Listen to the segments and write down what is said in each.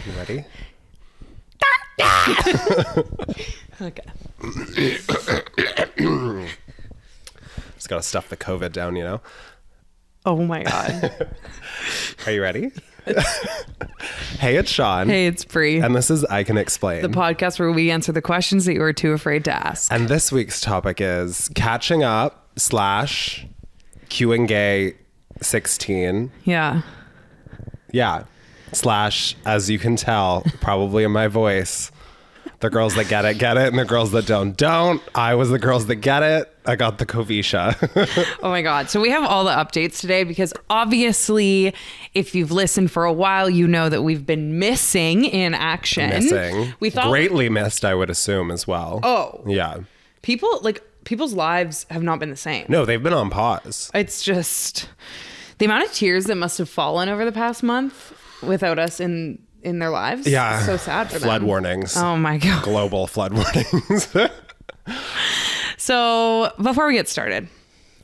You ready? Okay. Just gotta stuff the COVID down, you know? Oh my God. Are you ready? Hey, it's Sean. Hey, it's Bree. And this is I Can Explain. The podcast where we answer the questions that you are too afraid to ask. And this week's topic is catching up / queuing gay 16. Yeah. Yeah. / as you can tell, probably in my voice, the girls that get it, and the girls that don't. I was the girls that get it. I got the Covisha. Oh my God. So we have all the updates today because obviously if you've listened for a while, you know that we've been missing in action. We thought greatly missed, I would assume, as well. Oh. Yeah. People's lives have not been the same. No, they've been on pause. It's just the amount of tears that must have fallen over the past month without us in their lives. Yeah. It's so sad for them. Flood warnings. Oh my God. Global flood warnings. So before we get started,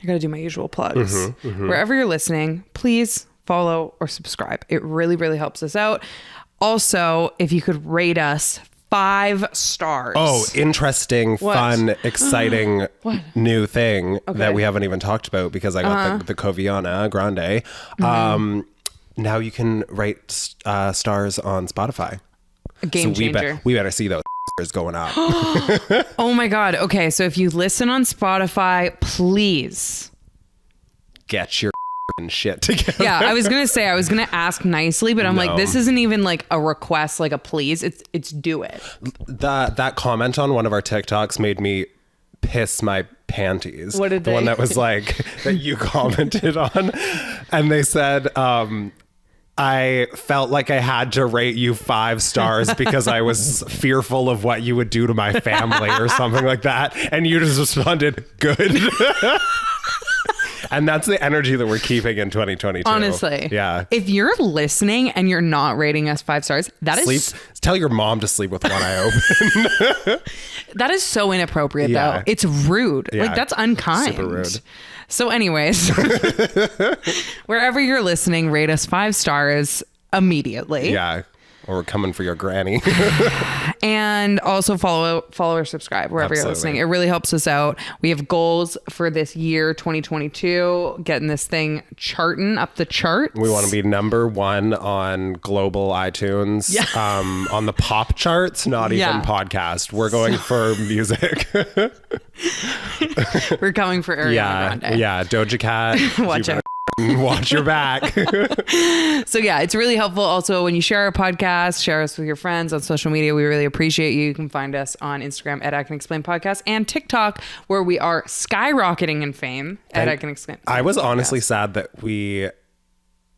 I got to do my usual plugs. Wherever you're listening, please follow or subscribe. It really, really helps us out. Also, if you could rate us 5 stars. Oh, interesting, What? fun, exciting new thing that we haven't even talked about because I got the Coviana Grande. Now you can rate stars on Spotify. A game changer. We better see those going up. Oh my God. Okay. So if you listen on Spotify, please. Get your shit together. Yeah. I was going to ask nicely, but I'm like, this isn't even like a request, like a please. It's do it. That comment on one of our TikToks made me piss my panties. What did the they? one that was like that you commented on, and they said I felt like I had to rate you 5 stars because I was fearful of what you would do to my family or something like that, and you just responded good. And that's the energy that we're keeping in 2022. Honestly. Yeah. If you're listening and you're not rating us 5 stars, Tell your mom to sleep with one eye open. that is so inappropriate Yeah. though. It's rude. Yeah. Like that's unkind. Super rude. So anyways, wherever you're listening, rate us 5 stars immediately. Yeah. Or we're coming for your granny. And also follow or subscribe wherever you're listening. It really helps us out. We have goals for this year, 2022, getting this thing charting up the charts. We want to be number 1 on global iTunes, on the pop charts, not even podcast. We're going for music. We're coming for Ariana Grande. Yeah, Doja Cat. Watch out. Watch your back. So yeah, it's really helpful. Also, when you share our podcast, share us with your friends on social media. We really appreciate you. You can find us on Instagram at I Can Explain Podcast and TikTok, where we are skyrocketing in fame at I Can Explain. I was honestly sad that we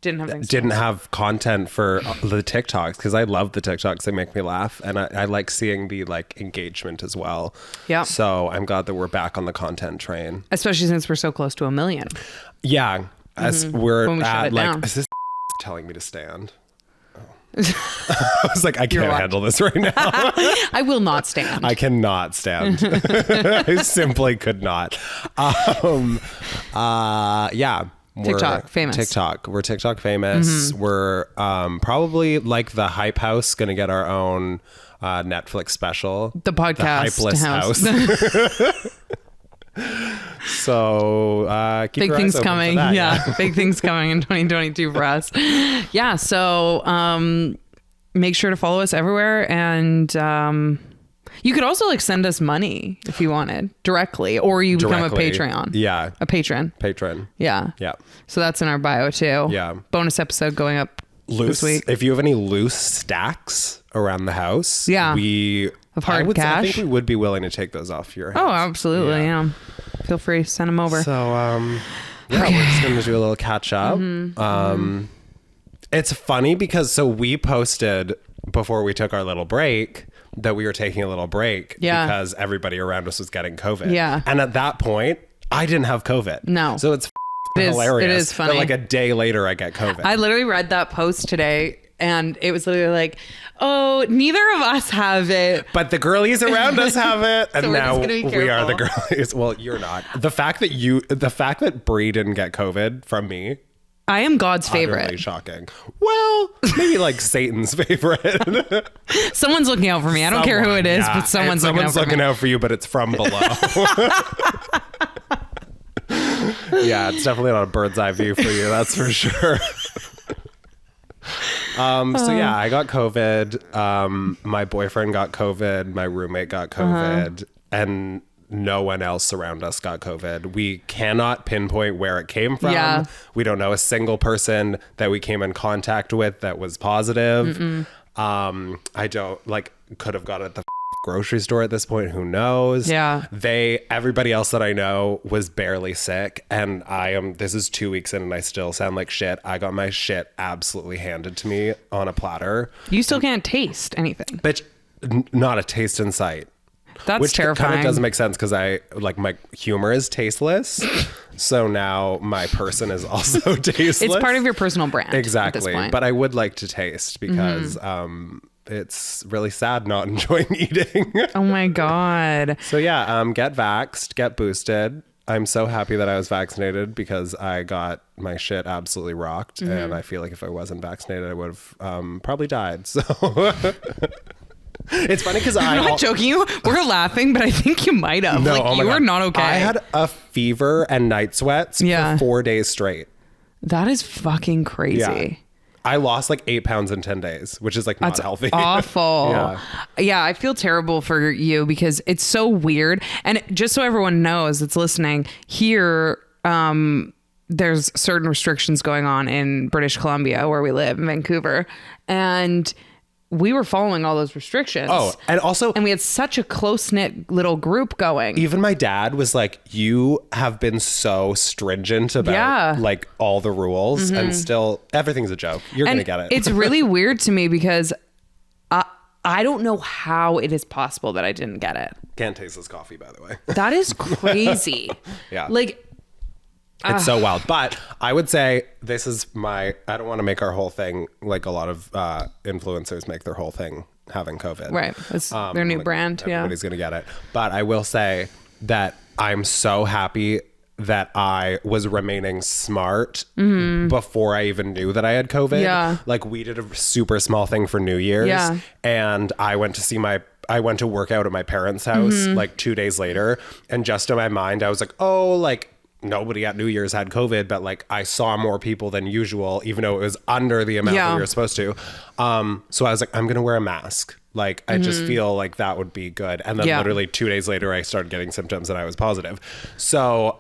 didn't have content for the TikToks because I love the TikToks. They make me laugh, and I like seeing the like engagement as well. Yeah. So I'm glad that we're back on the content train, especially since we're so close to 1 million. Yeah. As we're at like, down. is this telling me to stand? Oh. I was like, I can't handle this right now. I will not stand. I cannot stand. I simply could not. Yeah. TikTok famous. We're TikTok famous. We're probably like the Hype House, gonna get our own Netflix special. The podcast the Hypeless House. So keep big your things eyes open coming. for that, Yeah. Big things coming in 2022 for us. Yeah. So make sure to follow us everywhere, and you could also like send us money if you wanted directly, or you become a Patreon. Yeah. A patron. Yeah. Yeah. So that's in our bio too. Yeah. Bonus episode going up this week. If you have any loose stacks around the house, of hard cash, I think we would be willing to take those off your hands. Oh, absolutely. Yeah. Feel free to send them over. So, we're just going to do a little catch up. It's funny because we posted before we took our little break that we were taking a little break because everybody around us was getting COVID. Yeah. And at that point, I didn't have COVID. No. So it's hilarious. It is funny. That like a day later, I get COVID. I literally read that post today, and it was literally like, oh, neither of us have it. But the girlies around us have it. And So we're now just gonna be we are the careful. girlies. Well, you're not. The fact that Bree didn't get COVID from me I am God's Utterly favorite. shocking. Well, maybe like Satan's favorite. Someone's looking out for me. I don't care who it is, but someone's looking out for you, but it's from below. Yeah, it's definitely not a bird's eye view for you. That's for sure. So yeah, I got COVID. My boyfriend got COVID. My roommate got COVID, and no one else around us got COVID. We cannot pinpoint where it came from. Yeah. We don't know a single person that we came in contact with that was positive. I don't could have got it at the grocery store at this point. Who knows? Yeah. Everybody else that I know was barely sick, and this is 2 weeks in and I still sound like shit. I got my shit absolutely handed to me on a platter. You still can't taste anything. Bitch, not a taste in sight. That's Which terrifying. kind of doesn't make sense because my humor is tasteless. So now my person is also tasteless. It's part of your personal brand. Exactly. At this point. But I would like to taste because it's really sad not enjoying eating. Oh my God. So yeah, get vaxxed, get boosted. I'm so happy that I was vaccinated because I got my shit absolutely rocked. And I feel like if I wasn't vaccinated, I would have probably died. So it's funny because I'm not joking you. We're laughing, but I think you might have. No, you were not okay. I had a fever and night sweats for 4 days straight. That is fucking crazy. Yeah. I lost 8 pounds in 10 days, which is not That's healthy. Awful. Yeah, I feel terrible for you because it's so weird. And just so everyone knows that's listening, here there's certain restrictions going on in British Columbia where we live in Vancouver. And we were following all those restrictions. Oh, and we had such a close-knit little group going. Even my dad was like, you have been so stringent about all the rules and still everything's a joke. You're going to get it. It's really weird to me because I don't know how it is possible that I didn't get it. Can't taste this coffee, by the way. That is crazy. Yeah. It's so wild. But I would say this is I don't want to make our whole thing like a lot of influencers make their whole thing having COVID. Right. It's their new brand. Everybody's going to get it. But I will say that I'm so happy that I was remaining smart before I even knew that I had COVID. Yeah. We did a super small thing for New Year's. Yeah. And I went to work out at my parents' house 2 days later. And just in my mind, I was like, nobody at New Year's had COVID, but I saw more people than usual, even though it was under the amount that we were supposed to. So I was like, I'm going to wear a mask. I just feel like that would be good. And then literally 2 days later, I started getting symptoms and I was positive. So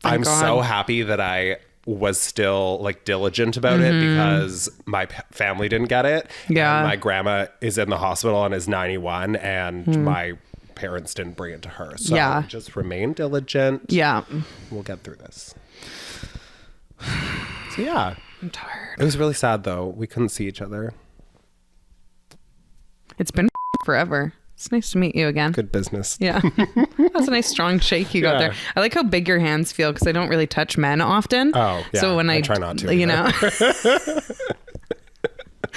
I'm so happy that I was still diligent about it because my family didn't get it. Yeah. And my grandma is in the hospital and is 91 and my parents didn't bring it to her. So just remain diligent. Yeah. We'll get through this. So yeah. I'm tired. It was really sad though. We couldn't see each other. It's been forever. It's nice to meet you again. Good business. Yeah. That's a nice strong shake you got there. I like how big your hands feel because I don't really touch men often. Oh, yeah. So when I try not to. You know.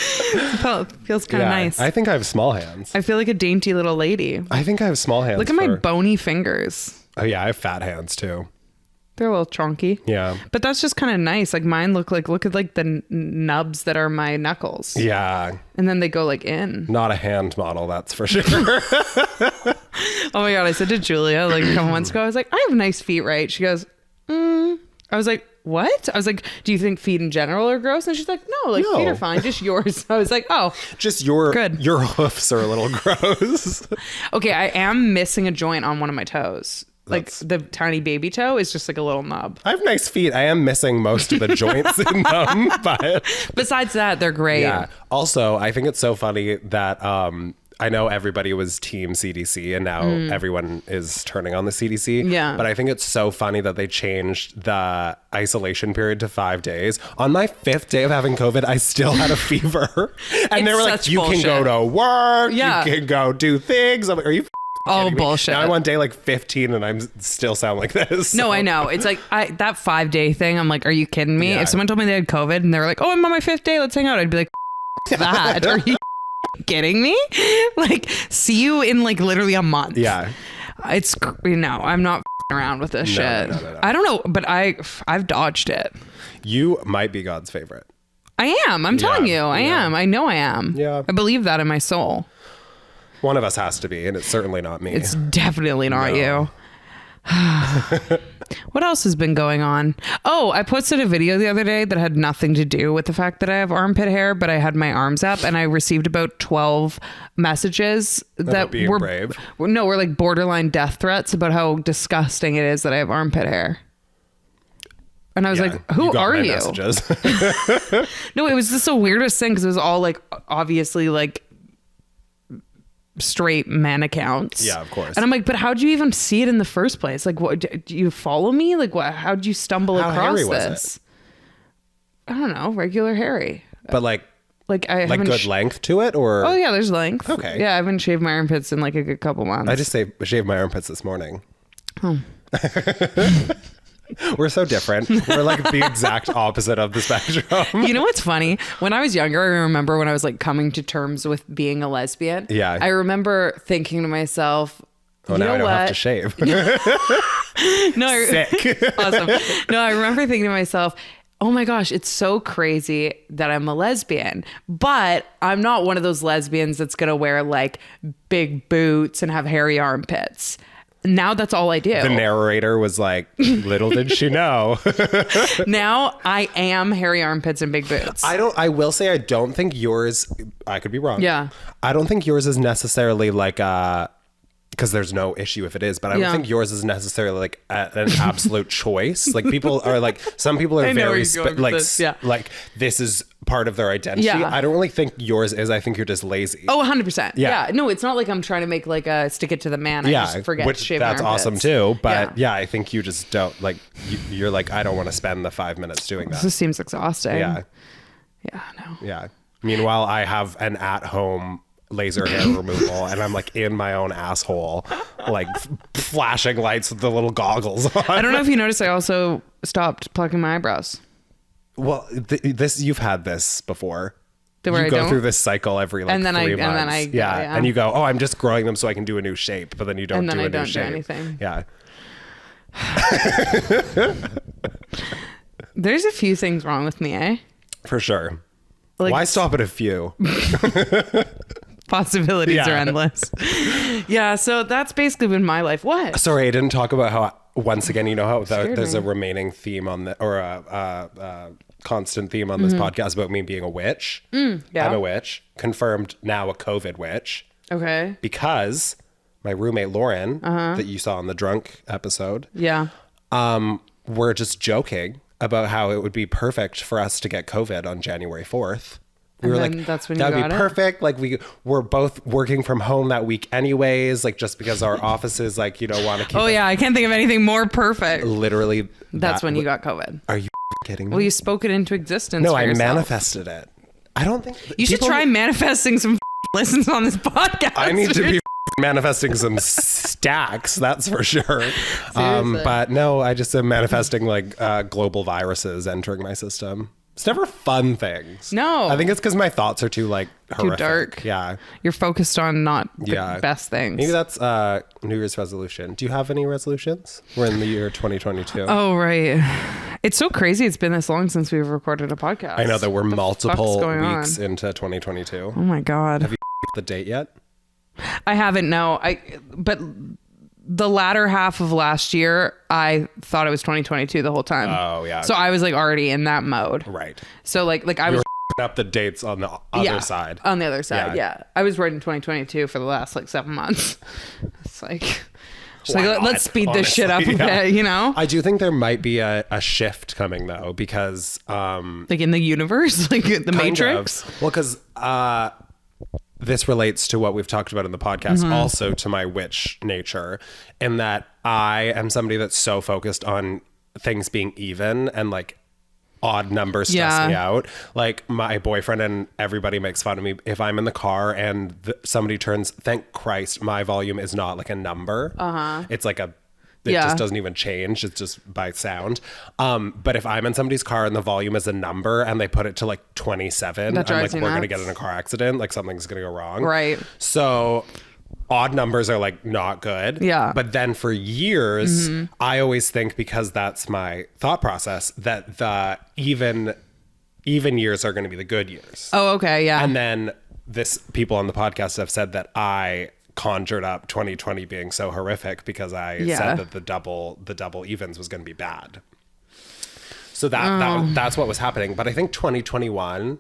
It feels kind of nice. I think I have small hands. I feel like a dainty little lady. I think I have small hands. Look at my bony fingers. Oh yeah, I have fat hands too. They're a little chunky. Yeah. But that's just kind of nice. Mine look at the nubs that are my knuckles. Yeah. And then they go in. Not a hand model, that's for sure. Oh my God. I said to Julia a couple months ago, I was like, I have nice feet, right? She goes, I was like, what? I was like, do you think feet in general are gross? And she's like, no, feet are fine, just yours. I was like, oh, just your hoofs are a little gross. Okay, I am missing a joint on one of my toes. The tiny baby toe is just a little nub. I have nice feet. I am missing most of the joints in them, but besides that, they're great. Yeah. Also, I think it's so funny that I know everybody was team CDC and now everyone is turning on the CDC. Yeah. But I think it's so funny that they changed the isolation period to 5 days. On my 5th day of having COVID, I still had a fever. And they were like, you can go to work. Yeah. You can go do things. I'm like, are you oh, bullshit. Now I'm on day 15 and I'm still sound like this. No, I know. It's that 5 day thing. I'm like, are you kidding me? Yeah. If someone told me they had COVID and they were like, oh, I'm on my 5th day, let's hang out. I'd be like, that. Are you kidding me? See you in literally a month. Yeah. I'm not around with this No, shit. no. I don't know, but I've dodged it. You might be God's favorite. I am. I'm telling you, I yeah. am. I know I am. Yeah. I believe that in my soul. One of us has to be, and it's certainly not me. It's definitely not No. you. What else has been going on? Oh, I posted a video the other day that had nothing to do with the fact that I have armpit hair, but I had my arms up and I received about 12 messages that being were brave. were like borderline death threats about how disgusting it is that I have armpit hair. And I was like, who got are my you? Messages. No, it was just the weirdest thing because it was all like obviously like straight men accounts. Yeah, of course. And I'm like, but how'd you even see it in the first place? Like, what do you follow me? Like, what? How'd you stumble How across hairy was this? I don't know, regular hairy. But like I haven't good length to it, or Oh yeah, there's length. Okay. Yeah, I haven't shaved my armpits in like a good couple months. I just shaved my armpits this morning. Oh. We're so different. We're like the exact opposite of the spectrum. You know what's funny? When I was younger, I remember when I was like coming to terms with being a lesbian. Yeah. I remember thinking to myself, Oh, you now know I don't what? have to shave. No, Sick. awesome. No, I remember thinking to myself, oh my gosh, it's so crazy that I'm a lesbian, but I'm not one of those lesbians that's going to wear like big boots and have hairy armpits. Now that's all I do. The narrator was like, little did she know. Now I am hairy armpits and big boots. I will say, I don't think yours, I could be wrong. Yeah. I don't think yours is necessarily like because there's no issue if it is, but I don't Yeah. think yours is necessarily like an absolute choice. Like people are like, some people are I know where very you're going with this, yeah. like this is part of their identity. Yeah. I don't really think yours is. I think you're just lazy. Oh, 100%. Yeah. Yeah. No, it's not like I'm trying to make like a stick it to the man. I just forget to shave that's my armpits. awesome too. But yeah, I think you just don't like. You're like, I don't want to spend the 5 minutes doing This that. just seems exhausting. Yeah, Yeah, no. yeah. Meanwhile, I have an at-home laser hair removal, and I'm like in my own asshole, like flashing lights with the little goggles on. I don't know if you noticed, I also stopped plucking my eyebrows. Well, this you've had this before. Where You I go don't? through this cycle every like And then 3 I- months. and then I- yeah. yeah. And you go, oh, I'm just growing them so I can do a new shape, but then you don't And then do a I new don't do shape. anything. Yeah. There's a few things wrong with me, eh? For sure. Like- Why stop at a few? Possibilities Yeah. are endless. Yeah, so that's basically been my life. What? Sorry, I didn't talk about how, once again, you know how Scared there's me. a remaining theme on the, or a constant theme on this podcast about me being a witch. Yeah. I'm a witch, confirmed now a COVID witch, Okay. because my roommate Lauren, that you saw on the drunk episode, Yeah. we're just joking about how it would be perfect for us to get COVID on January 4th. We And were then like, that's when you that'd be got it? perfect. Like we're both working from home that week anyways, like just because our offices, like, you know, want to keep Oh, us- yeah. I can't think of anything more perfect. literally. That's that- when you got COVID. Are you kidding me? Well, you spoke it into existence. No, for I yourself. manifested it. I don't think You should people- try manifesting some listens on this podcast. I need to be manifesting some stacks, that's for sure. Seriously. But no, I just am manifesting like global viruses entering my system. It's never fun things. No. I think it's because my thoughts are too like horrific. dark. Yeah. You're focused on not the Yeah. best things. Maybe that's New Year's resolution. Do you have any resolutions? We're in the year 2022. Oh, right. It's so crazy. It's been this long since we've recorded a podcast. I know that we're What the multiple fuck's going weeks on? into 2022. Oh my God. Have you the date yet? I haven't, no. But the latter half of last year, I thought it was 2022 the whole time. Oh, yeah. So I was like already in that mode. Right. So like I You was were up the dates on the other side. On the other side, Yeah. yeah. I was writing 2022 for the last like 7 months. It's like, just Why like not? let's speed this shit up a Honestly, yeah. bit, you know? I do think there might be a shift coming though, because Like in the universe, like the Matrix. Well, because this relates to what we've talked about in the podcast, Mm-hmm. also to my witch nature, in that I am somebody that's so focused on things being even and like odd numbers stress Yeah. me out. Like my boyfriend and everybody makes fun of me if I'm in the car and somebody turns, thank Christ, my volume is not like a number. It's like it Yeah. just doesn't even change. It's just by sound. But if I'm in somebody's car and the volume is a number and they put it to like 27, That I'm like, drives you we're going to nuts. get in a car accident. Like something's going to go wrong. Right. So odd numbers are like not good. Yeah. But then for years, I always think, because that's my thought process, that the even years are going to be the good years. Oh, okay. Yeah. And then people on the podcast have said that I conjured up 2020 being so horrific because I said that the double evens was going to be bad. So that's what was happening. But I think 2021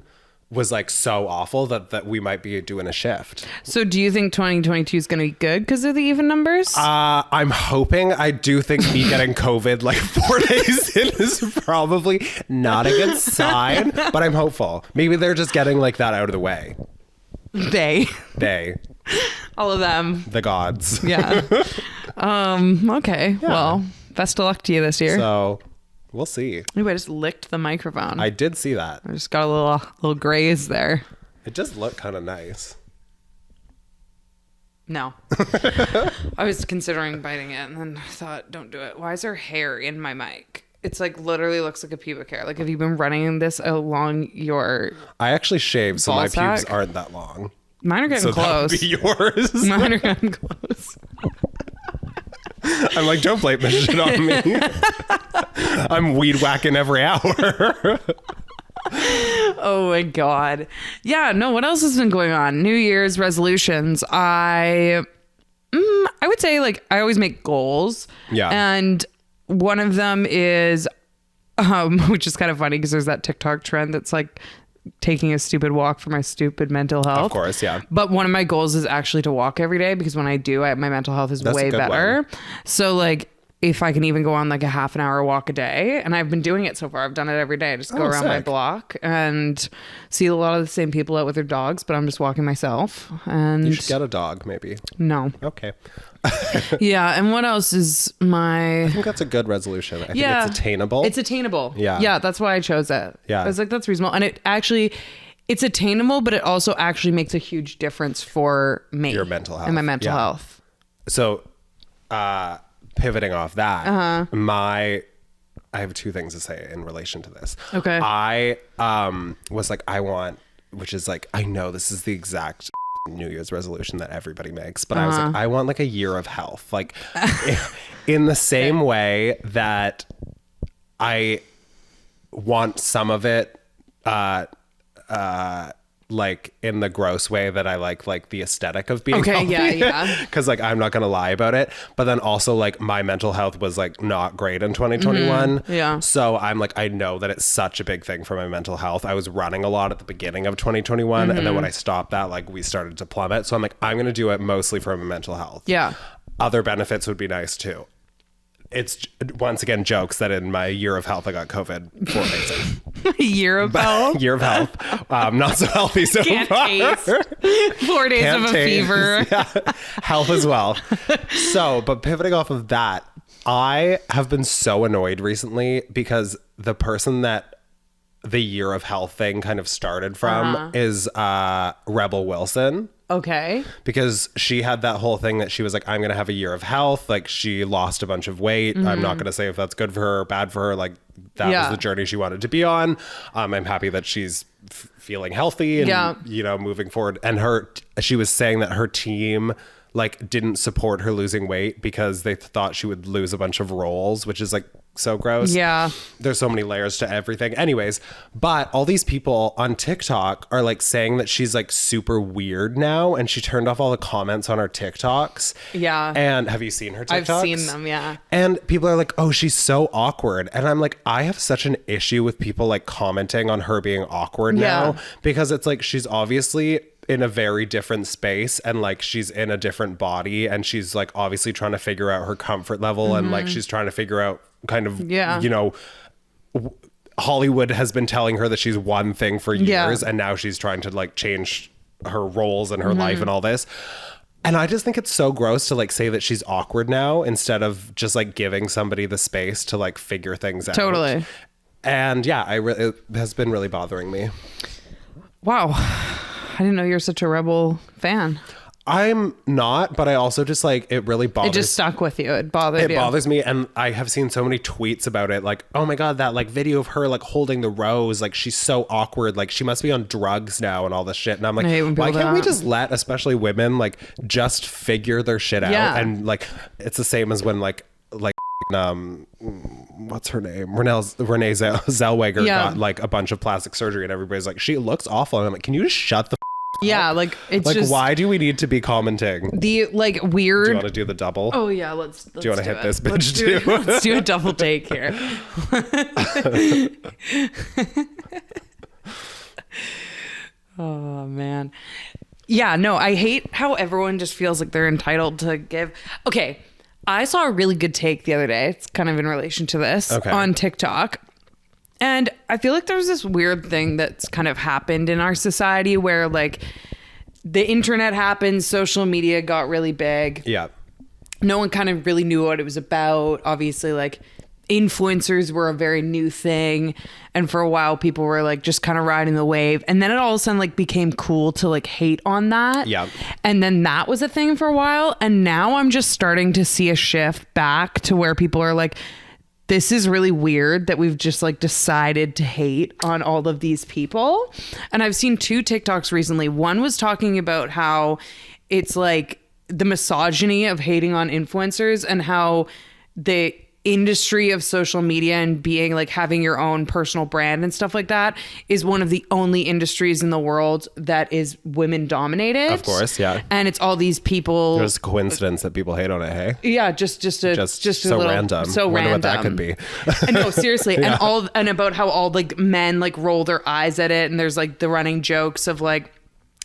was like so awful that we might be doing a shift. So do you think 2022 is going to be good because of the even numbers? I'm hoping. I do think me getting COVID like 4 days in is probably not a good sign, but I'm hopeful. Maybe they're just getting like that out of the way. They. All of them. The gods. Yeah. Okay. Yeah. Well, best of luck to you this year. So we'll see. Ooh, I just licked the microphone. I did see that. I just got a little graze there. It does look kind of nice. No. I was considering biting it and then I thought, don't do it. Why is there hair in my mic? It's like literally looks like a pubic hair. Like, have you been running this along your... I actually shaved, so my pubes sack? aren't that long. Mine are getting so close. That would be yours. Mine are getting close. I'm like, don't blame this shit on me. I'm weed whacking every hour. Oh my God. Yeah, no, what else has been going on? New Year's resolutions. I would say, like, I always make goals. Yeah. And one of them is, which is kind of funny because there's that TikTok trend that's like taking a stupid walk for my stupid mental health. Of course, yeah. But one of my goals is actually to walk every day because when I do, my mental health is way better. So like, if I can even go on like a half an hour walk a day, and I've been doing it so far. I've done it every day. I just go around my block and see a lot of the same people out with their dogs, but I'm just walking myself. And you should get a dog, maybe. No. Okay. Yeah. And what else is I think that's a good resolution. I think it's attainable. It's attainable. Yeah. Yeah. That's why I chose it. Yeah. I was like, that's reasonable. And it's attainable, but it also actually makes a huge difference for me. Your mental health. And my mental health. So, pivoting off that, I have two things to say in relation to this. Okay. I was like, which is like, I know this is the exact New Year's resolution that everybody makes, but I was like, I want like a year of health, like in the same way that I want some of it like in the gross way that I like the aesthetic of being healthy. Yeah. Because like, I'm not gonna lie about it, but then also like my mental health was like not great in 2021. Yeah. So I'm like, I know that it's such a big thing for my mental health. I was running a lot at the beginning of 2021, and then when I stopped that, like we started to plummet. So I'm like, I'm gonna do it mostly for my mental health. Yeah. Other benefits would be nice too. It's once again jokes that in my year of health I got COVID 4 days in. Year of health. Year of health. Not so healthy so Can't far. taste. 4 days Can't of a taste. fever. Yeah. Health as well. So, but pivoting off of that, I have been so annoyed recently because the person that the year of health thing kind of started from is Rebel Wilson. Okay. Because she had that whole thing that she was like, I'm going to have a year of health. Like she lost a bunch of weight. I'm not going to say if that's good for her or bad for her. Like that was the journey she wanted to be on. I'm happy that she's feeling healthy and, you know, moving forward. And she was saying that her team like didn't support her losing weight because they thought she would lose a bunch of roles, which is like so gross. Yeah. There's so many layers to everything. Anyways, but all these people on TikTok are like saying that she's like super weird now, and she turned off all the comments on her TikToks. Yeah. And have you seen her TikToks? I've seen them, yeah. And people are like, oh, she's so awkward. And I'm like, I have such an issue with people like commenting on her being awkward now, because it's like she's obviously in a very different space, and like she's in a different body, and she's like obviously trying to figure out her comfort level, and like she's trying to figure out kind of, you know, Hollywood has been telling her that she's one thing for years, and now she's trying to like change her roles in her life and all this. And I just think it's so gross to like say that she's awkward now instead of just like giving somebody the space to like figure things out. Totally. And yeah, it has been really bothering me. Wow. I didn't know you're such a Rebel fan. I'm not, but I also just like, it really bothers. It just stuck with you. It bothered you. It bothers me, and I have seen so many tweets about it, like, oh my god, that like video of her like holding the rose, like she's so awkward, like she must be on drugs now and all this shit. And I'm like, why can't we just let, especially women, like just figure their shit out? Yeah. And like, it's the same as when like what's her name, Renee Zellweger got like a bunch of plastic surgery, and everybody's like, she looks awful, and I'm like, can you just shut the yeah, like it's like, just, why do we need to be commenting? the like weird. Do you want to do the double? Oh yeah, let's do you want to hit it. this bitch too? Let's do a double take here. Oh man. Yeah, no, I hate how everyone just feels like they're entitled to give. Okay, I saw a really good take the other day. It's kind of in relation to this on TikTok. And I feel like there's this weird thing that's kind of happened in our society where like the internet happened, social media got really big. Yeah. No one kind of really knew what it was about. Obviously, like influencers were a very new thing. And for a while, people were like just kind of riding the wave. And then it all of a sudden like became cool to like hate on that. Yeah. And then that was a thing for a while. And now I'm just starting to see a shift back to where people are like, this is really weird that we've just like decided to hate on all of these people. And I've seen 2 TikToks recently. One was talking about how it's like the misogyny of hating on influencers and how the industry of social media and being like having your own personal brand and stuff like that is one of the only industries in the world that is women dominated. Of course, yeah. And it's all these people. There's a coincidence that people hate on it, hey? Yeah, just so a little, random. So Wonder random. what that could be. And no, seriously, Yeah. and about how all like men like roll their eyes at it, and there's like the running jokes of like,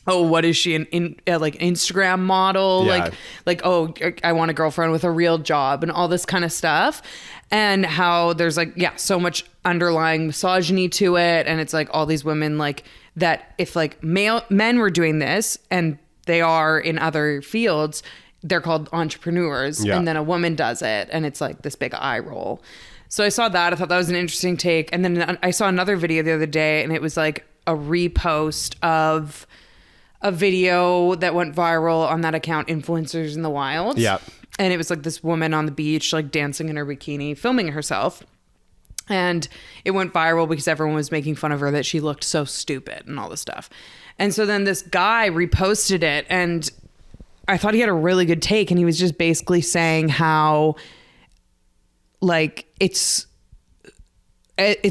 oh, what is she, an like Instagram model? Yeah. Like, oh, I want a girlfriend with a real job and all this kind of stuff. And how there's like, yeah, so much underlying misogyny to it. And it's like all these women like that if like men were doing this, and they are in other fields, they're called entrepreneurs. Yeah. And then a woman does it, and it's like this big eye roll. So I saw that. I thought that was an interesting take. And then I saw another video the other day, and it was like a repost of a video that went viral on that account, Influencers in the Wild. Yeah. And it was like this woman on the beach, like dancing in her bikini, filming herself. And it went viral because everyone was making fun of her that she looked so stupid and all this stuff. And so then this guy reposted it, and I thought he had a really good take. And he was just basically saying how like it's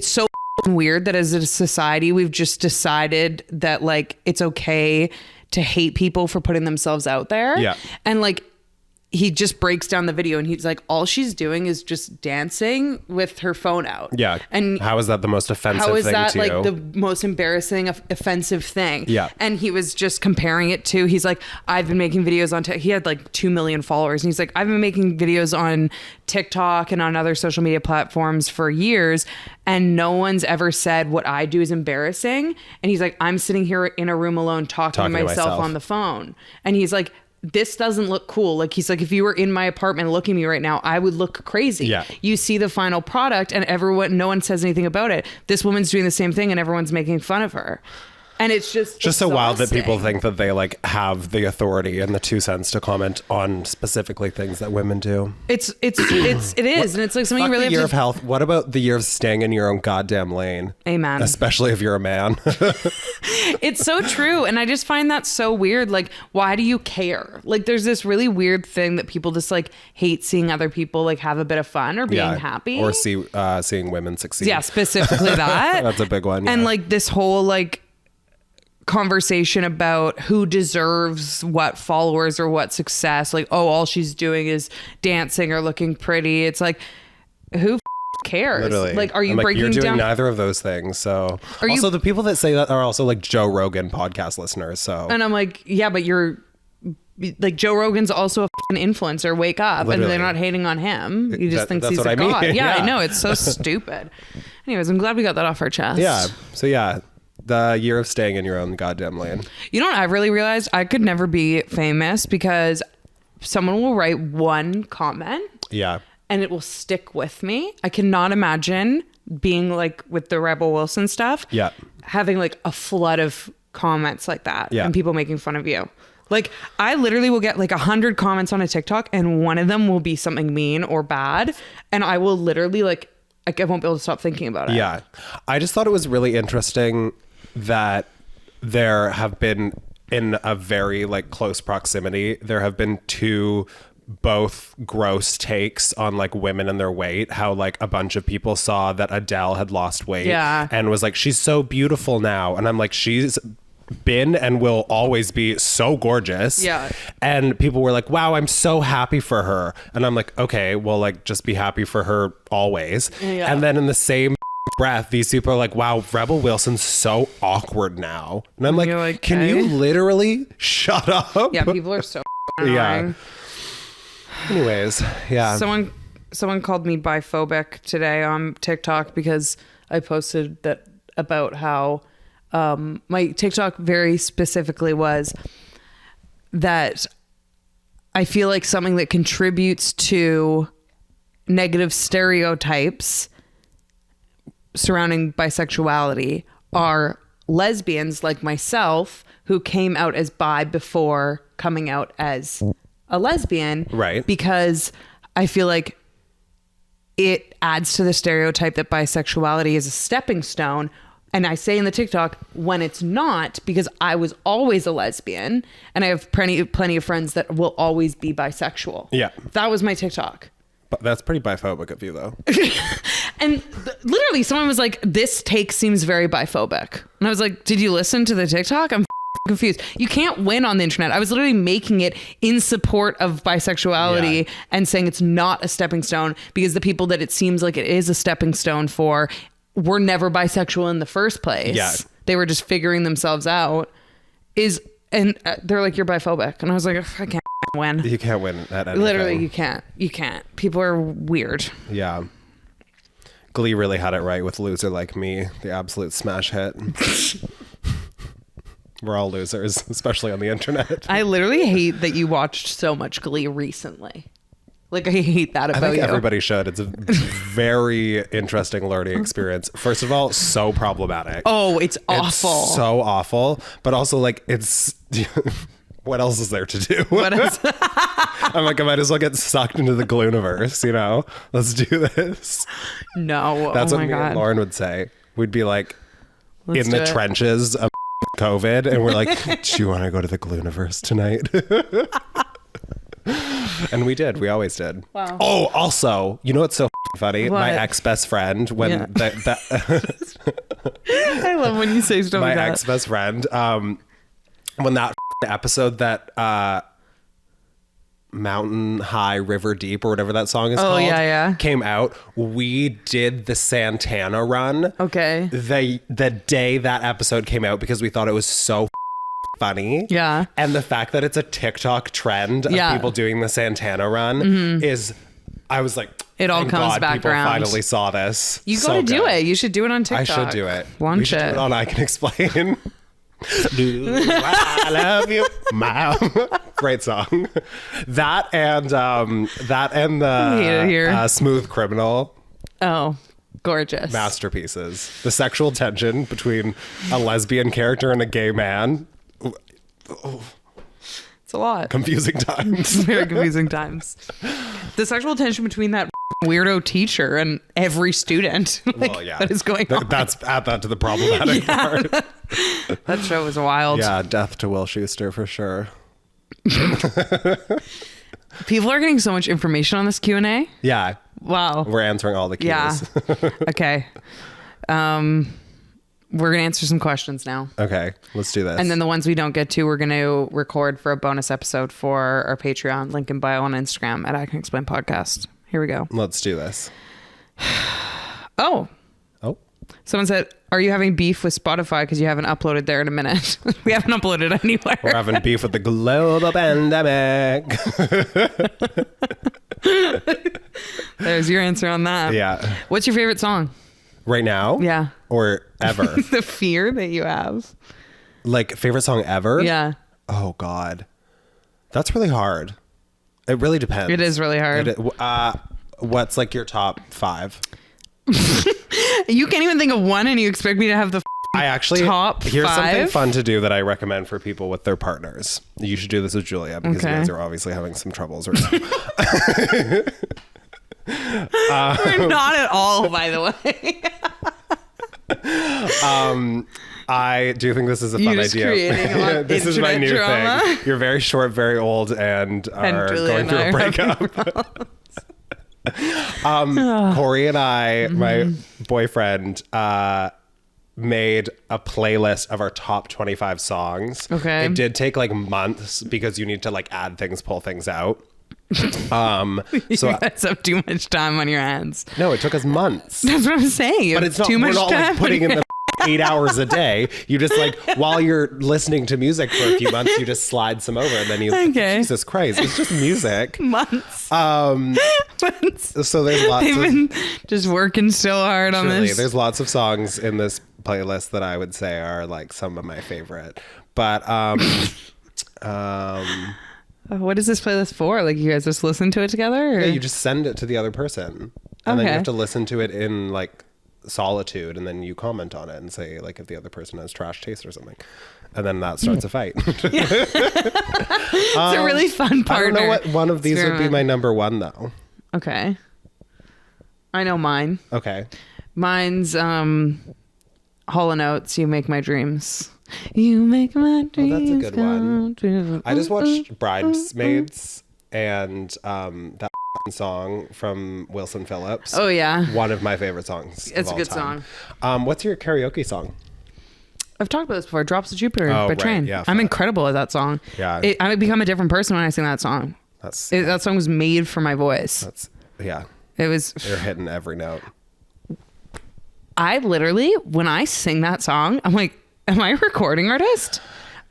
so weird that as a society we've just decided that like it's okay to hate people for putting themselves out there. Yeah. And like he just breaks down the video, and he's like, all she's doing is just dancing with her phone out. Yeah. And how is that the most offensive how is thing that to like you? the most embarrassing offensive thing? Yeah. And he was just comparing it to, he's like, I've been making videos on he had like 2 million followers, and he's like, I've been making videos on TikTok and on other social media platforms for years, and no one's ever said what I do is embarrassing. And he's like, I'm sitting here in a room alone talking to myself on the phone. And he's like, this doesn't look cool. Like, he's like, if you were in my apartment looking at me right now, I would look crazy. Yeah. You see the final product, and no one says anything about it. This woman's doing the same thing, and everyone's making fun of her. And it's just so wild that people think that they like have the authority and the 2 cents to comment on specifically things that women do. It is. And it's like something you really the year have of to... health. What about the year of staying in your own goddamn lane? Amen. Especially if you're a man. It's so true. And I just find that so weird. Like, why do you care? Like, there's this really weird thing that people just like hate seeing other people like have a bit of fun or being happy. Or seeing women succeed. Yeah, specifically that. That's a big one. And yeah. like this whole like conversation about who deserves what followers or what success. Like, oh, all she's doing is dancing or looking pretty. It's like, who cares? Literally. Like, are you like, breaking you're doing down? neither of those things. So also the people that say that are also like Joe Rogan podcast listeners. So and I'm like, yeah, but you're like, Joe Rogan's also a influencer. Wake up. Literally. And they're not hating on him. He just thinks he's a god. Yeah, I know. It's so stupid. Anyways, I'm glad we got that off our chest. Yeah. So yeah, the year of staying in your own goddamn lane. You know what I've really realized? I could never be famous because someone will write one comment. Yeah. And it will stick with me. I cannot imagine being like with the Rebel Wilson stuff. Yeah. Having like a flood of comments like that. Yeah. And people making fun of you. Like, I literally will get like 100 comments on a TikTok and one of them will be something mean or bad. And I will literally like I won't be able to stop thinking about it. Yeah. I just thought it was really interesting that there have been, in a very like close proximity, there have been two both gross takes on like women and their weight. How like a bunch of people saw that Adele had lost weight and was like, she's so beautiful now. And I'm like, she's been and will always be so gorgeous. Yeah. And people were like, wow, I'm so happy for her. And I'm like, okay, well, like just be happy for her always. Yeah. And then in the same breath, these people are like, wow, Rebel Wilson's so awkward now. And I'm like, can you literally shut up? Yeah, people are so annoying. Yeah. Anyways, yeah. Someone called me biphobic today on TikTok because I posted that about how my TikTok very specifically was that I feel like something that contributes to negative stereotypes surrounding bisexuality are lesbians like myself who came out as bi before coming out as a lesbian. Right. Because I feel like it adds to the stereotype that bisexuality is a stepping stone. And I say in the TikTok when it's not, because I was always a lesbian and I have plenty of friends that will always be bisexual. Yeah. That was my TikTok. But that's pretty biphobic of you though. And literally someone was like, this take seems very biphobic. And I was like, did you listen to the TikTok? I'm confused. You can't win on the internet. I was literally making it in support of bisexuality and saying it's not a stepping stone because the people that it seems like it is a stepping stone for were never bisexual in the first place. Yeah. They were just figuring themselves out. And they're like, you're biphobic. And I was like, I can't win. You can't win at anything. Literally, you can't. You can't. People are weird. Yeah. Glee really had it right with Loser Like Me, the absolute smash hit. We're all losers, especially on the internet. I literally hate that you watched so much Glee recently. Like, I hate that about you. I think everybody should. It's a very interesting learning experience. First of all, so problematic. Oh, it's awful. It's so awful. But also, like, it's... what else is there to do? What else? I'm like, I might as well get sucked into the Glooniverse, you know? Let's do this. No. That's oh what my me God. and Lauren would say. We'd be like Let's in the trenches of COVID, and we're like, do you want to go to the Glooniverse tonight? And we did. We always did. Wow. Oh, also, you know what's so funny? What? My ex-best friend, when I love when you say stuff like that. My ex-best friend, when that episode that Mountain High River Deep or whatever that song is called came out, we did the Santana run. Okay. The day that episode came out because we thought it was so funny. Yeah. And the fact that it's a TikTok trend of people doing the Santana run is, I was like, it all thank God back people around. Finally saw this. You gotta do it. You should do it on TikTok. I should do it. We should do it on I Can Explain. Do I love you, Mom? Great song. That and the Smooth Criminal. Oh, gorgeous. Masterpieces. The sexual tension between a lesbian character and a gay man. It's a lot. Confusing times. Very confusing times. The sexual tension between that weirdo teacher and every student. Like, well, yeah. What is going on? That's add that to the problematic part. That show was wild. Yeah, death to Will Schuester for sure. People are getting so much information on this Q&A. Yeah. Wow. We're answering all the cues. Yeah. Okay. We're going to answer some questions now. Okay, let's do this. And then the ones we don't get to, we're going to record for a bonus episode for our Patreon. Link in bio on Instagram at I Can Explain Podcast. Here we go. Let's do this. Oh. Someone said, are you having beef with Spotify because you haven't uploaded there in a minute? We haven't uploaded anywhere. We're having beef with the global pandemic. There's your answer on that. Yeah. What's your favorite song? Right now? Yeah. Or ever? The fear that you have. Like, favorite song ever? Yeah. Oh, God. That's really hard. It really depends. It is really hard. What's like your top 5? You can't even think of one and you expect me to have the I actually top here's something 5? fun to do that I recommend for people with their partners. You should do this with Julia because you guys are obviously having some troubles right now. We're not at all, by the way. I do think this is a fun You're just idea. creating This is my internet new drama. thing. You're very short, very old, and are Julia going and through I a are breakup. Corey and I, my boyfriend, made a playlist of our top 25 songs. Okay. It did take like months because you need to like add things, pull things out. You guys have too much time on your hands. No, it took us months. That's what I'm saying. But it's not, too much we're not time. like putting in the 8 hours a day. You just like, while you're listening to music for a few months, you just slide some over and then you, Jesus Christ, it's just music. Months. Months. So there's lots They've of, been just working so hard on this. there's lots of songs in this playlist that I would say are like some of my favorite. But, what is this playlist for? Like you guys just listen to it together? Or? yeah, you just send it to the other person and then you have to listen to it in like solitude and then you comment on it and say like if the other person has trash taste or something and then that starts a fight. It's a really fun partner. I don't know what one of these would be my number one though. Okay. I know mine. Okay. Mine's Hall & Oates, You Make My Dreams. You make my dreams. Oh, that's a good one. True. I just watched Bridesmaids and that song from Wilson Phillips. Oh yeah. One of my favorite songs. It's of a good all time. song. What's your karaoke song? I've talked about this before. Drops of Jupiter by right, Train. yeah, I'm incredible at that song. Yeah. I become a different person when I sing that song. That song was made for my voice. Yeah. It was. You're hitting every note. I literally, when I sing that song, I'm like, am I a recording artist?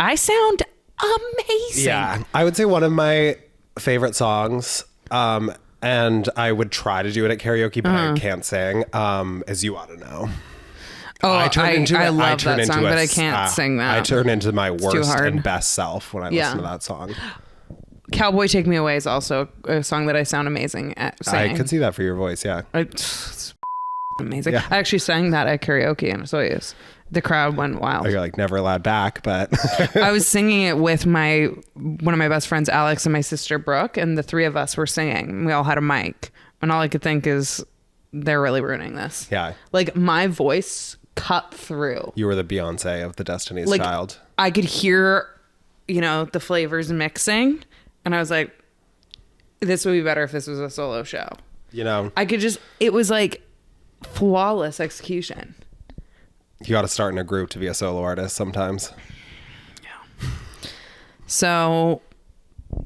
I sound amazing. Yeah. I would say one of my favorite songs, and I would try to do it at karaoke, but I can't sing, is You Ought to Know. Oh, I love that song, but I can't sing that. I turn into my too worst hard. and best self when I listen to that song. Cowboy Take Me Away is also a song that I sound amazing at singing. I could see that for your voice, yeah. It's amazing. Yeah. I actually sang that at karaoke in Soyuz. The crowd went wild. Oh, you're like never allowed back, but I was singing it with one of my best friends, Alex, and my sister Brooke, and the three of us were singing. We all had a mic, and all I could think is, they're really ruining this. Yeah. Like my voice cut through. You were the Beyonce of the Destiny's Child. I could hear, the flavors mixing, and I was like, this would be better if this was a solo show. I could just, it was like flawless execution. You got to start in a group to be a solo artist sometimes. Yeah. So,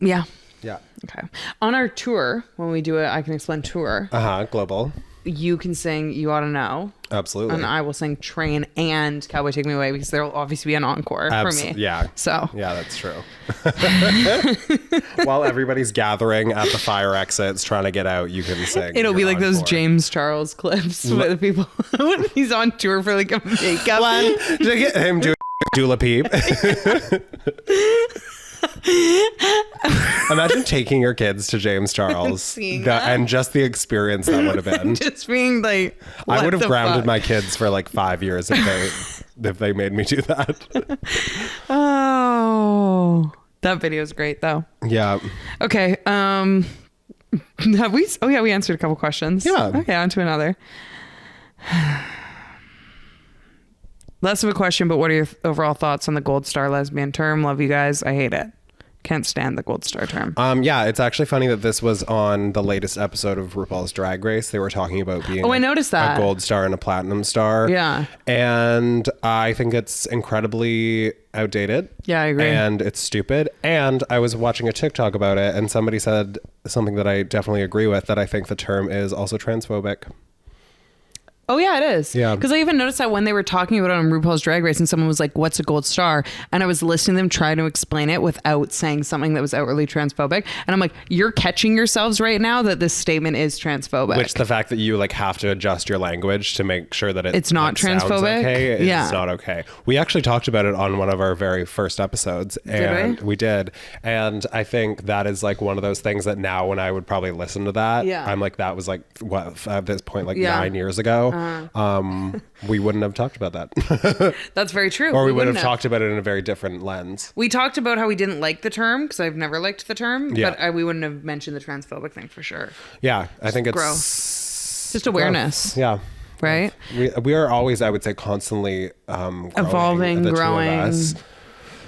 yeah. Yeah. Okay. On our tour, when we do it, I Can Explain tour. Global. You can sing You Ought to Know. Absolutely. And I will sing Train and Cowboy Take Me Away because there will obviously be an encore for me. Yeah. So. Yeah, that's true. While everybody's gathering at the fire exits trying to get out, you can sing. It'll be like those encore. James Charles clips with the people when he's on tour for like a makeup. Him doing Dula Peep. Imagine taking your kids to James Charles and just the experience that would have been. Just being like, I would have grounded fuck? my kids for like 5 years if they made me do that. Oh, that video is great though. Yeah. Okay. Have we? Oh yeah, we answered a couple questions. Yeah. Okay, on to another. Less of a question, but what are your overall thoughts on the gold star lesbian term? Love you guys. I hate it. Can't stand the gold star term. Yeah, it's actually funny that this was on the latest episode of RuPaul's Drag Race. They were talking about being I noticed that. a gold star and a platinum star. Yeah. And I think it's incredibly outdated. Yeah, I agree. And it's stupid. And I was watching a TikTok about it and somebody said something that I definitely agree with, that I think the term is also transphobic. Oh yeah, it is. Yeah. Because I even noticed that when they were talking about it on RuPaul's Drag Race and someone was like, what's a gold star? And I was listening to them try to explain it without saying something that was outwardly transphobic. And I'm like, you're catching yourselves right now that this statement is transphobic. Which the fact that you like have to adjust your language to make sure that it's not like, sounds transphobic. Okay, it's Yeah. not okay. We actually talked about it on one of our very first episodes. And Did we? We did. And I think that is like one of those things that now when I would probably listen to that, Yeah. I'm like, that was like, what, at this point, like Yeah. 9 years ago. we wouldn't have talked about that. That's very true. Or we would have talked about it in a very different lens. We talked about how we didn't like the term, because I've never liked the term, Yeah. but we wouldn't have mentioned the transphobic thing for sure. Yeah, I think it's Just awareness. growth. Yeah. Right? We are always, I would say, constantly Evolving, the two of growing. us.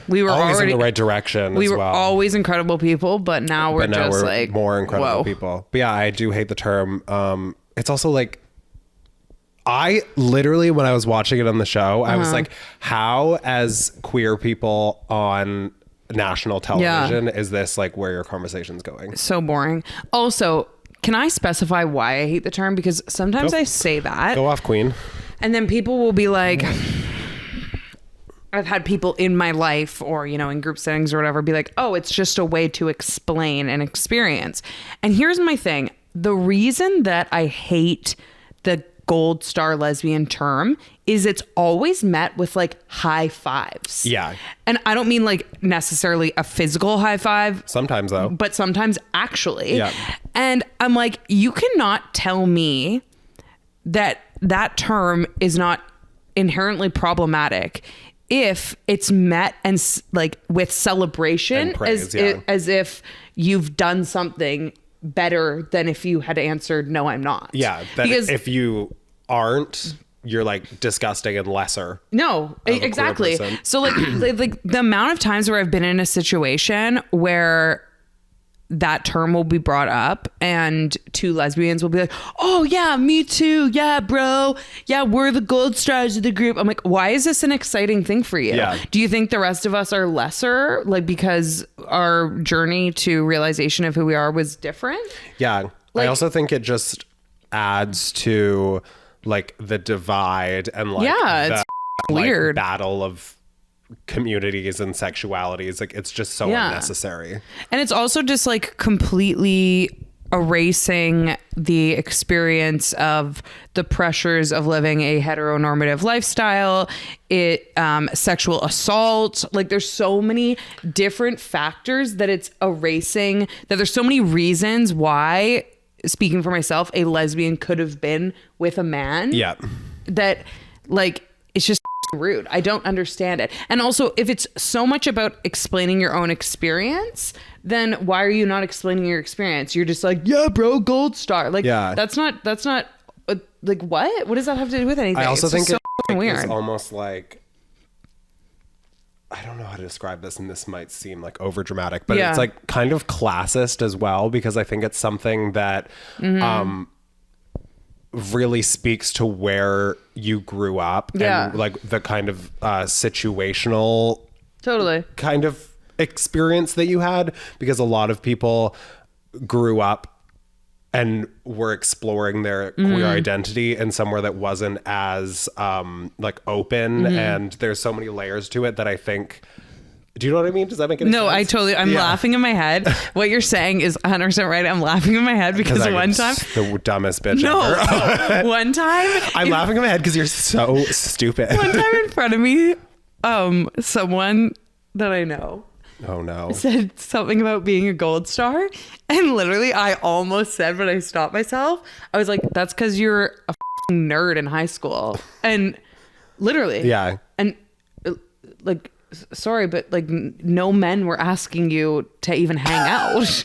We were Always already in the right direction we as were well. always incredible people, but now we're just like more incredible whoa. people. But yeah, I do hate the term. It's also like, I literally, when I was watching it on the show, I was like, how, as queer people on national television, is this like where your conversation's going? So boring. Also, can I specify why I hate the term? Because sometimes I say that. Go off, queen. And then people will be like, I've had people in my life or, you know, in group settings or whatever be like, oh, it's just a way to explain an experience. And here's my thing. The reason that I hate the gold star lesbian term is it's always met with like high fives. Yeah. And I don't mean like necessarily a physical high five. Sometimes though. But sometimes actually. Yeah. And I'm like, you cannot tell me that that term is not inherently problematic if it's met and like with celebration, And praise, as if you've done something better than if you had answered no, I'm not. Yeah, that because if you aren't, you're like disgusting and lesser. no, of a queer exactly. person. So like the amount of times where I've been in a situation where that term will be brought up and two lesbians will be like, oh yeah, me too, yeah bro, yeah, we're the gold stars of the group. I'm like, why is this an exciting thing for you? Yeah. Do you think the rest of us are lesser, like because our journey to realization of who we are was different? Yeah. I also think it just adds to like the divide and like It's weird battle of communities and sexualities. Like it's just so unnecessary. And it's also just like completely erasing the experience of the pressures of living a heteronormative lifestyle, sexual assault. Like there's so many different factors that it's erasing, that there's so many reasons why, speaking for myself, a lesbian could have been with a man. Yeah. That like, it's just rude. I don't understand it. And also, if it's so much about explaining your own experience, then why are you not explaining your experience? You're just like, yeah, bro, gold star. Like, that's not like, what does that have to do with anything? I also think so it's weird. almost like, I don't know how to describe this, and this might seem like over dramatic, but it's like kind of classist as well, because I think it's something that really speaks to where you grew up and like the kind of situational kind of experience that you had, because a lot of people grew up and were exploring their queer identity in somewhere that wasn't as like open, and there's so many layers to it that I think, do you know what I mean? Does that make any sense? No, I totally, I'm laughing in my head. What you're saying is 100% right. I'm laughing in my head because one time, the dumbest bitch ever. One time I'm laughing in my head because you're so stupid. One time in front of me, someone that I know, oh no, said something about being a gold star, and literally I almost said, but I stopped myself. I was like, that's because you're a f***ing nerd in high school. And literally, and like, sorry, but like no men were asking you to even hang out.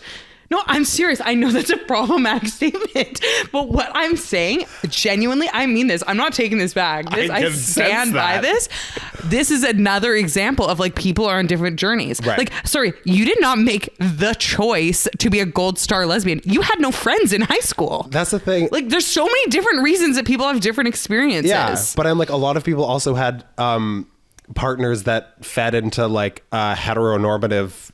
No, I'm serious. I know that's a problematic statement, but what I'm saying, genuinely, I mean this. I'm not taking this back. I stand by this. This is another example of like people are on different journeys. Right. Like, sorry, you did not make the choice to be a gold star lesbian. You had no friends in high school. That's the thing. Like, there's so many different reasons that people have different experiences. Yeah, but I'm like, a lot of people also had partners that fed into like heteronormative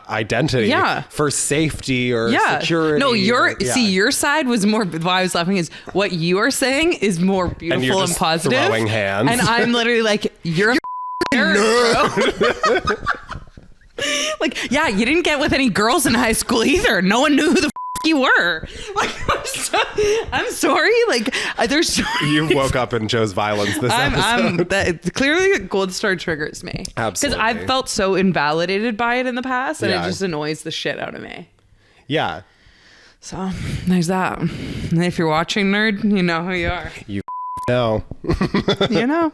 identity for safety or security. No, your side was more, why I was laughing is what you are saying is more beautiful and positive. Throwing hands. And I'm literally like, you're a nerd, bro. Like, yeah, you didn't get with any girls in high school either. No one knew who the you were. Like, I'm sorry. Like, there's so you woke up and chose violence this episode. Clearly, gold star triggers me. Absolutely. Because I've felt so invalidated by it in the past, and it just annoys the shit out of me. Yeah. So there's that. And if you're watching, nerd, you know who you are. You know. You know.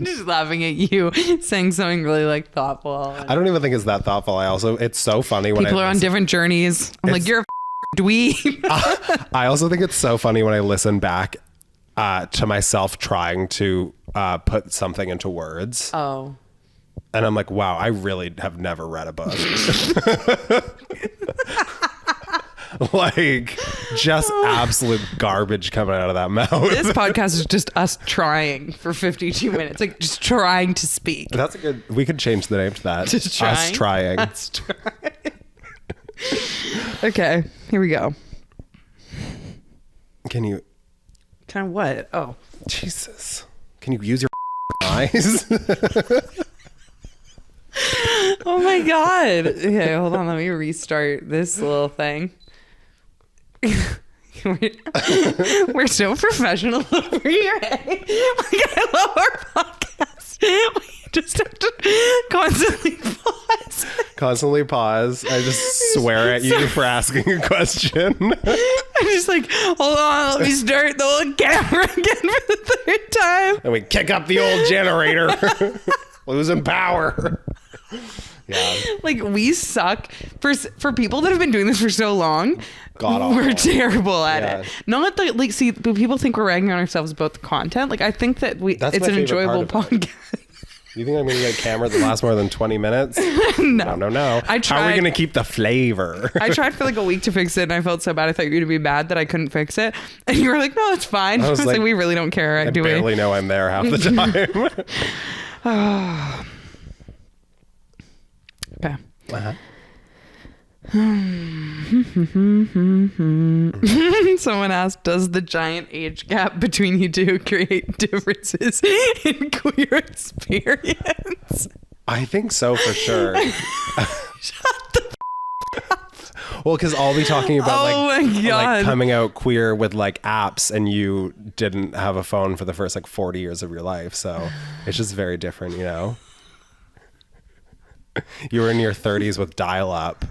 Just laughing at you saying something really like thoughtful. I don't even think it's that thoughtful. It's so funny when people are on different journeys. I'm like, you're a dweeb. I also think it's so funny when I listen back to myself trying to put something into words. Oh. And I'm like, wow, I really have never read a book. Like, just absolute garbage coming out of that mouth. This podcast is just us trying for 52 minutes. Like, just trying to speak. That's a good... We could change the name to that. Just trying. Us trying. Us trying. Okay, here we go. Can you... Kind of what? Oh. Jesus. Can you use your eyes? Oh my God. Okay, hold on. Let me restart this little thing. We're so professional over here. Like, I love our podcast. We just have to constantly pause. Constantly pause. I just swear at you for asking a question. I'm just like, hold on, let me start the whole camera again for the third time. And we kick up the old generator. Losing power. Yeah. Like, we suck for people that have been doing this for so long. God awful. We're terrible at Yeah. it. Not that, like, see, but people think we're ragging on ourselves about the content. Like, I think that That's it's my an favorite enjoyable part of it. podcast. You think I'm going to get a camera that lasts more than 20 minutes? No. No. I How are we tried. going to keep the flavor? I tried for like a week to fix it, and I felt so bad. I thought you were going to be mad that I couldn't fix it. And you were like, no, it's fine. I was like, we really don't care, I do we? barely know I'm there half the time. Okay. Uh-huh. Someone asked, does the giant age gap between you two create differences in queer experience? I think so for sure. Shut the Well, because I'll be talking about my God. like coming out queer with like apps, and you didn't have a phone for the first like 40 years of your life. So it's just very different, you know? You were in your 30s with dial-up.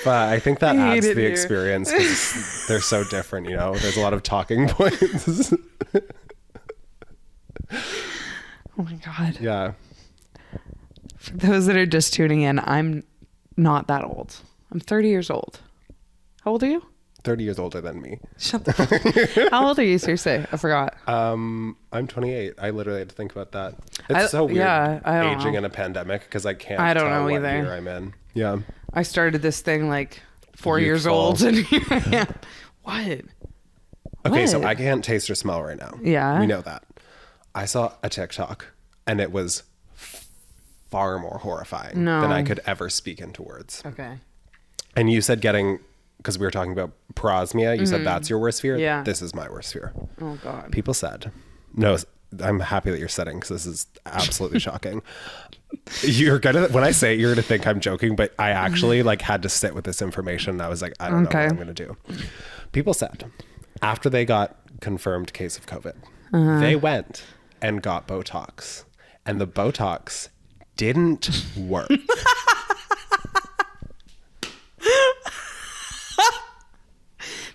But I think that adds to the experience because they're so different, you know? There's a lot of talking points. Oh my God. Yeah. For those that are just tuning in, I'm not that old. I'm 30 years old. How old are you? 30 years older than me. Shut the fuck. How old are you? Seriously, I forgot. I'm 28. I literally had to think about that. It's so weird I don't aging know. in a pandemic because I can't I don't tell know what either. year I'm in. Yeah. I started this thing like 4 years Youthful. old, and here I am. What? Okay, so What? I can't taste or smell right now. Yeah. We know that. I saw a TikTok and it was far more horrifying than I could ever speak into words. Okay. And you said because we were talking about prosmia, you said that's your worst fear. Yeah. This is my worst fear. Oh God. People said, no, I'm happy that you're sitting because this is absolutely shocking. When I say it, you're gonna think I'm joking, but I actually like had to sit with this information. And I was like, I don't know what I'm gonna do. People said after they got confirmed case of COVID, they went and got Botox, and the Botox didn't work.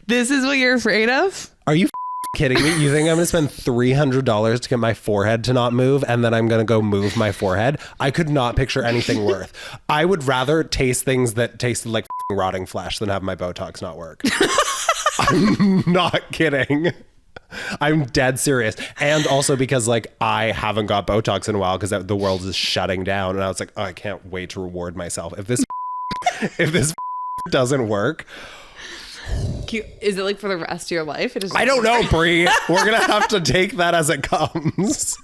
This is what you're afraid of? Are you kidding me? You think I'm going to spend $300 to get my forehead to not move, and then I'm going to go move my forehead? I could not picture anything worse. I would rather taste things that tasted like rotting flesh than have my Botox not work. I'm not kidding. I'm dead serious. And also because like I haven't got Botox in a while because the world is shutting down, and I was like, oh, I can't wait to reward myself. If this doesn't work, Is it like for the rest of your life? It is. I don't know, Brie. We're gonna have to take that as it comes.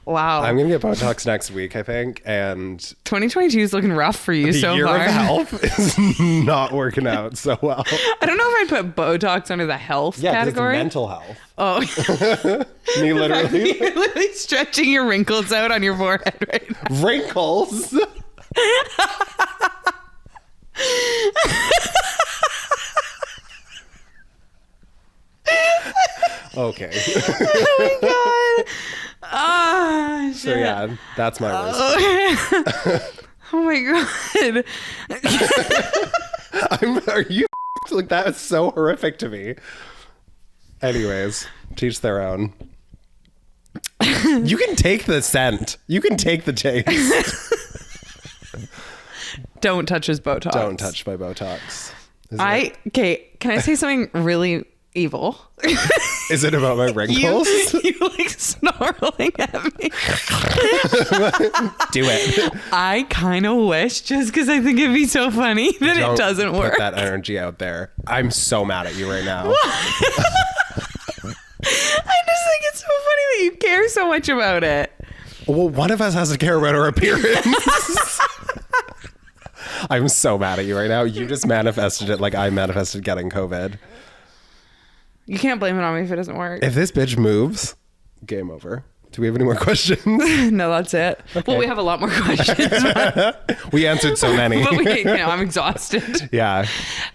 Wow. I'm gonna get Botox next week, I think, and 2022 is looking rough for you the so year far. of health is not working out so well. I don't know if I'd put Botox under the health category. It's mental health. Oh, Me literally you're literally stretching your wrinkles out on your forehead right now. wrinkles. Okay. Oh my god. Ah, shit. So yeah, that's my worst. Oh my god. Are you like that is so horrific to me. Anyways, teach their own. You can take the scent. You can take the taste. Don't touch his Botox. Don't touch my Botox. Okay, can I say something really evil? Is it about my wrinkles? You like snarling at me. Do it. I kind of wish, just because I think it'd be so funny, that it doesn't work. Put that energy out there. I'm so mad at you right now. I just think it's so funny that you care so much about it. Well, one of us has to care about our appearance. I'm so mad at you right now. You just manifested it like I manifested getting COVID. You can't blame it on me if it doesn't work. If this bitch moves, game over. Do we have any more questions? No, that's it. Okay. Well, we have a lot more questions. We answered so many. But I'm exhausted. Yeah.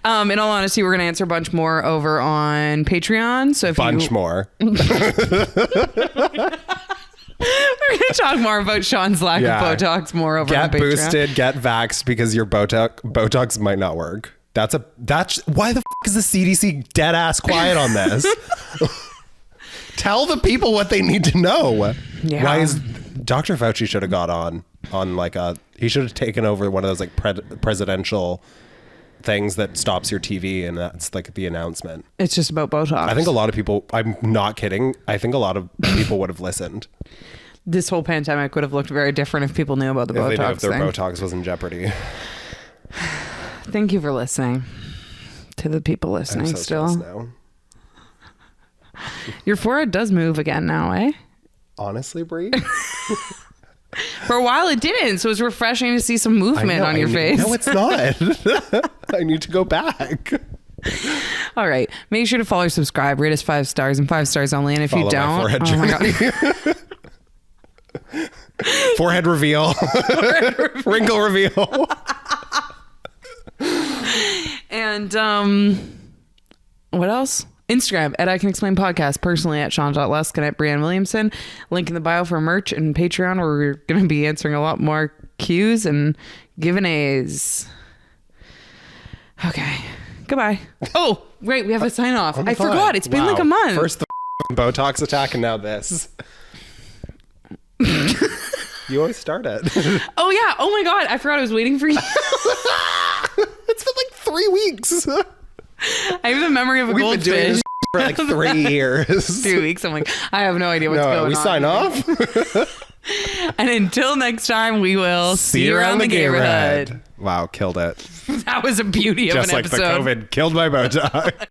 In all honesty, we're going to answer a bunch more over on Patreon. So if more. We're going to talk more about Sean's lack of Botox more over on Patreon. Get boosted, get vaxxed because your Botox might not work. That's why the is the CDC dead ass quiet on this? Tell the people what they need to know. Yeah. Why is Dr. Fauci should have got on like he should have taken over one of those like presidential things that stops your TV, and that's like the announcement. It's just about Botox. I think a lot of people, I'm not kidding, I think a lot of people would have listened. This whole pandemic would have looked very different if people knew about the Botox They knew if their thing. Botox was in jeopardy. Thank you for listening. To the people listening I'm so still. now. Your forehead does move again now, eh? Honestly, Brie? For a while it didn't, so it's refreshing to see some movement on your face. No, it's not. I need to go back. All right. Make sure to follow or subscribe. Rate us 5 stars and 5 stars only. And if Follow you don't, my forehead oh my journey. Forehead reveal. Wrinkle reveal. And what else? Instagram at I Can Explain Podcast. Personally at Sean.Luskin, at Brianne Williamson. Link in the bio for merch and Patreon, where we're going to be answering a lot more Q's and giving A's. Okay. Goodbye. Oh, wait. We have a sign off. I forgot. It's been like a month. First the Botox attack and now this. You always start it. Oh, yeah. Oh, my God. I forgot I was waiting for you. It's been like 3 weeks. I have the memory of a We've goldfish. been doing this for like 3 years. 2 weeks. I'm like, I have no idea what's going on. We sign off. And until next time, we will see you around the neighborhood. Wow, killed it. That was a beauty of Just an like episode. the COVID killed my Botox.